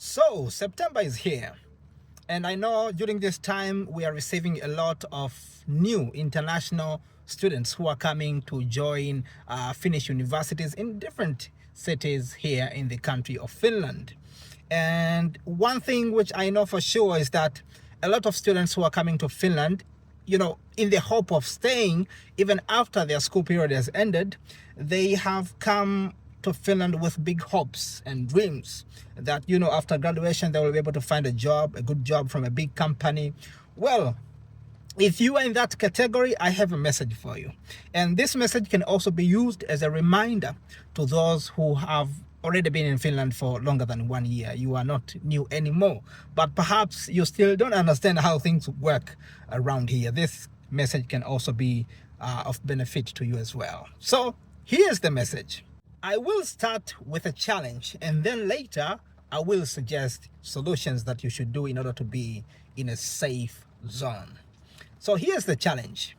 So September is here, and I know during this time we are receiving a lot of new international students who are coming to join Finnish universities in different cities here in the country of Finland. And one thing which I know for sure is that a lot of students who are coming to Finland, in the hope of staying even after their school period has ended, they have come to Finland with big hopes and dreams that, after graduation, they will be able to find a good job from a big company. Well, if you are in that category, I have a message for you. And this message can also be used as a reminder to those who have already been in Finland for longer than 1 year. You are not new anymore, but perhaps you still don't understand how things work around here. This message can also be of benefit to you as well. So here's the message. I will start with a challenge, and then later I will suggest solutions that you should do in order to be in a safe zone. So here's the challenge.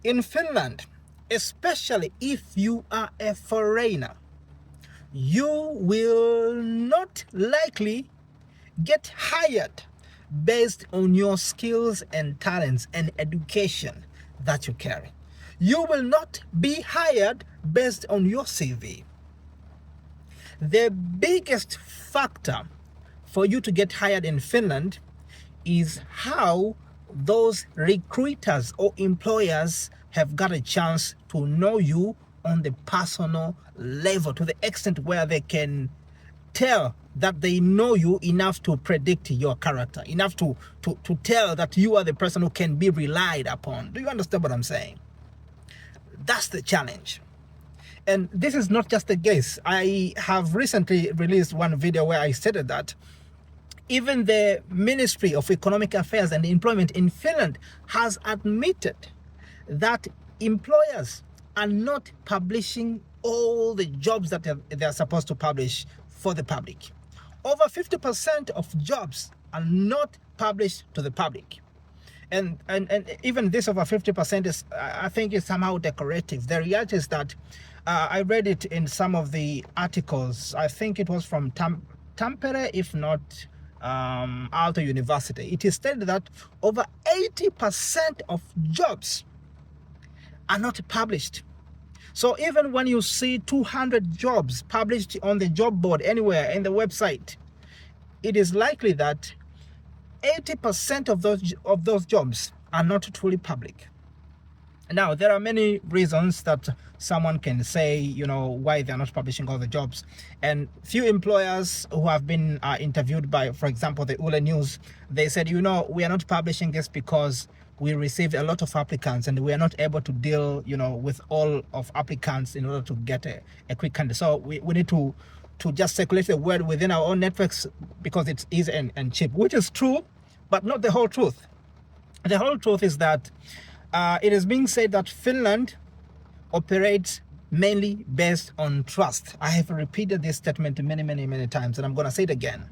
In Finland, especially if you are a foreigner, you will not likely get hired based on your skills and talents and education that you carry. You will not be hired based on your CV. The biggest factor for you to get hired in Finland is how those recruiters or employers have got a chance to know you on the personal level, to the extent where they can tell that they know you enough to predict your character, enough to tell that you are the person who can be relied upon. Do you understand what I'm saying? That's the challenge. And this is not just a guess. I have recently released one video where I stated that even the Ministry of Economic Affairs and Employment in Finland has admitted that employers are not publishing all the jobs that they're supposed to publish for the public. Over 50% of jobs are not published to the public. And even this over 50% is, I think, is somehow decorative. The reality is that I read it in some of the articles. I think it was from Tampere, if not Aalto University. It is stated that over 80% of jobs are not published. So even when you see 200 jobs published on the job board anywhere in the website, it is likely that 80% of those jobs are not truly public. Now, there are many reasons that someone can say, why they're not publishing all the jobs. And few employers who have been interviewed by, for example, the Ule News, they said, we are not publishing this because we received a lot of applicants and we are not able to deal, with all of applicants in order to get a quick candidate. So we need to just circulate the word within our own networks because it's easy and cheap, which is true, but not the whole truth. The whole truth is that it is being said that Finland operates mainly based on trust. I have repeated this statement many, many, many times, and I'm going to say it again.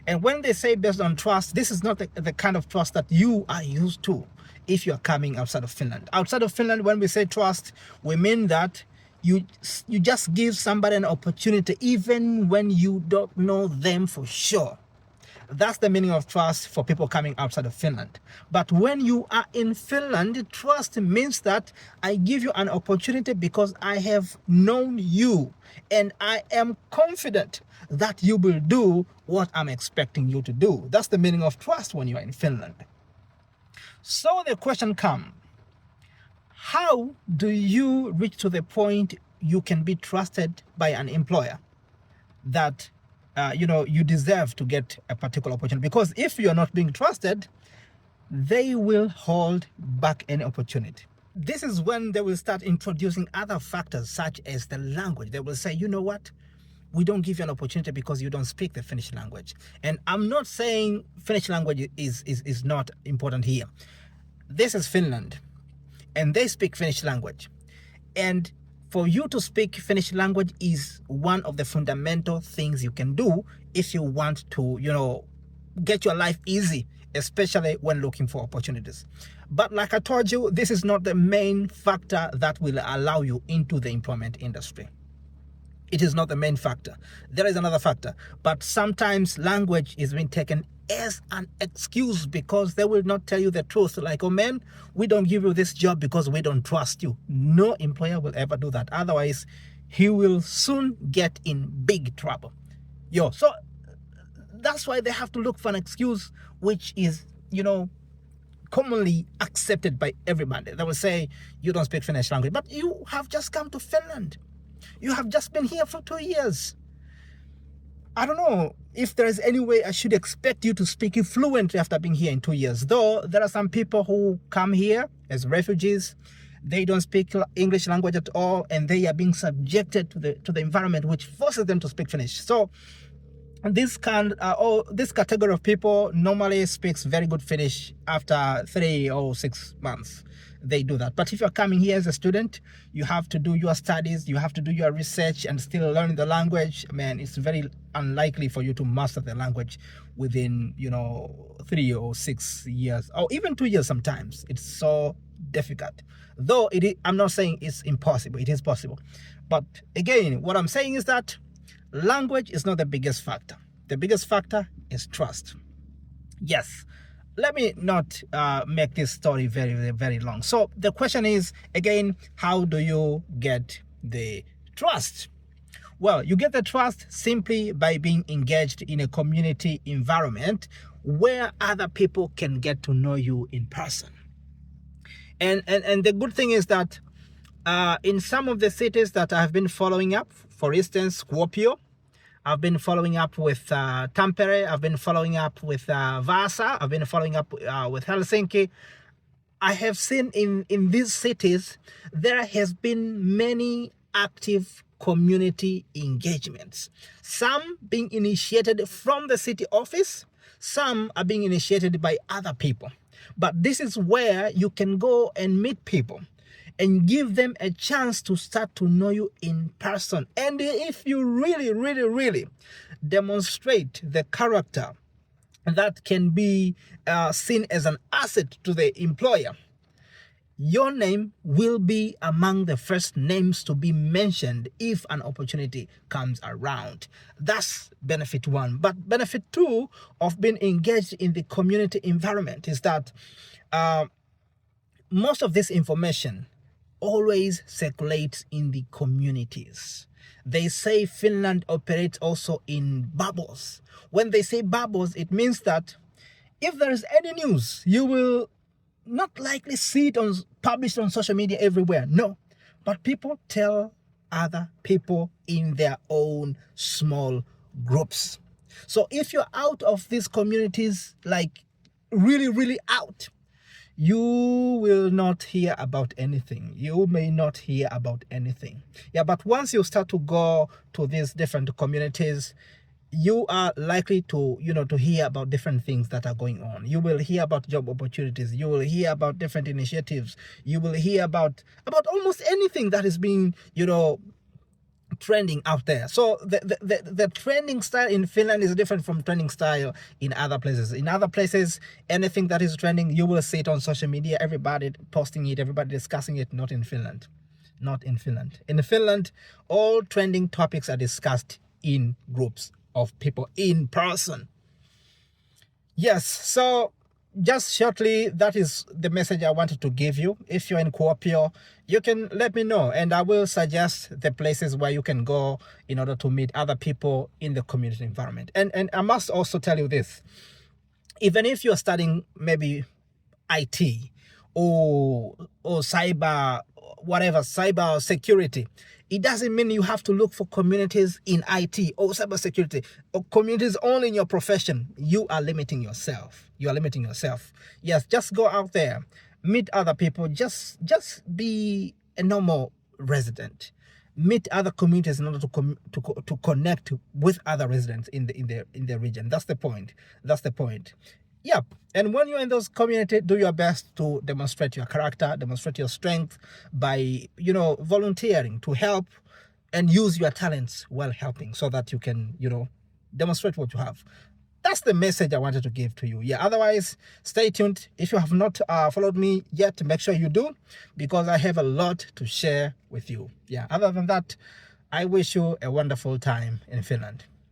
And when they say based on trust, this is not the kind of trust that you are used to if you are coming outside of Finland. Outside of Finland, when we say trust, we mean that you just give somebody an opportunity even when you don't know them for sure. That's the meaning of trust for people coming outside of Finland. But when you are in Finland, trust means that I give you an opportunity because I have known you and I am confident that you will do what I'm expecting you to do. That's the meaning of trust when you are in Finland. So the question comes, how do you reach to the point you can be trusted by an employer that you deserve to get a particular opportunity? Because if you're not being trusted, they will hold back any opportunity. This is when they will start introducing other factors such as the language. They will say, you know what? We don't give you an opportunity because you don't speak the Finnish language. And I'm not saying Finnish language is not important here. This is Finland, and they speak Finnish language. And for you to speak Finnish language is one of the fundamental things you can do if you want to, get your life easy, especially when looking for opportunities. But like I told you, this is not the main factor that will allow you into the employment industry. It is not the main factor. There is another factor. But sometimes language is being taken as an excuse because they will not tell you the truth. Like, oh man, we don't give you this job because we don't trust you. No employer will ever do that. Otherwise, he will soon get in big trouble. So that's why they have to look for an excuse which is, commonly accepted by everybody. They will say, you don't speak Finnish language, but you have just come to Finland. You have just been here for 2 years. I don't know if there is any way I should expect you to speak fluently after being here in 2 years. Though there are some people who come here as refugees, they don't speak English language at all, and they are being subjected to the environment which forces them to speak Finnish. So this category of people normally speaks very good Finnish after 3 or 6 months. They do that. But if you're coming here as a student, you have to do your studies, you have to do your research and still learn the language. Man, it's very unlikely for you to master the language within 3 or 6 years, or even 2 years sometimes. It's so difficult. Though I'm not saying it's impossible. It is possible. But again, what I'm saying is that language is not the biggest factor. The biggest factor is trust. Yes. Let me not make this story very, very, very long. So the question is, again, how do you get the trust? Well, you get the trust simply by being engaged in a community environment where other people can get to know you in person. And the good thing is that in some of the cities that I've been following up, for instance, Kuopio, I've been following up with Tampere. I've been following up with Vaasa. I've been following up with Helsinki. I have seen in these cities, there has been many active community engagements. Some being initiated from the city office. Some are being initiated by other people. But this is where you can go and meet people and give them a chance to start to know you in person. And if you really, really, really demonstrate the character that can be seen as an asset to the employer, your name will be among the first names to be mentioned if an opportunity comes around. That's benefit 1. But benefit 2 of being engaged in the community environment is that most of this information always circulates in the communities. They say Finland operates also in bubbles. When they say bubbles, it means that if there is any news, you will not likely see it published on social media everywhere. No, but people tell other people in their own small groups. So if you're out of these communities, like really, really out, you will not hear about anything. You may not hear about anything. Yeah, but once you start to go to these different communities, you are likely to, to hear about different things that are going on. You will hear about job opportunities. You will hear about different initiatives. You will hear about almost anything that is being, trending out there. So the trending style in Finland is different from trending style in other places. In other places, anything that is trending, you will see it on social media, everybody posting it, everybody discussing it. Not in Finland. In Finland, all trending topics are discussed in groups of people in person. Yes, so just shortly, that is the message I wanted to give you. If you're in Kuopio, you can let me know, and I will suggest the places where you can go in order to meet other people in the community environment. And I must also tell you this. Even if you're studying maybe IT or cyber, whatever, cyber security, it doesn't mean you have to look for communities in IT or cybersecurity or communities only in your profession. You are limiting yourself. Yes, just go out there, meet other people. Just be a normal resident. Meet other communities in order to connect with other residents in the region. That's the point. Yep. And when you're in those communities, do your best to demonstrate your character, demonstrate your strength by, volunteering to help and use your talents while helping so that you can, demonstrate what you have. That's the message I wanted to give to you. Yeah. Otherwise, stay tuned. If you have not followed me yet, make sure you do, because I have a lot to share with you. Yeah. Other than that, I wish you a wonderful time in Finland.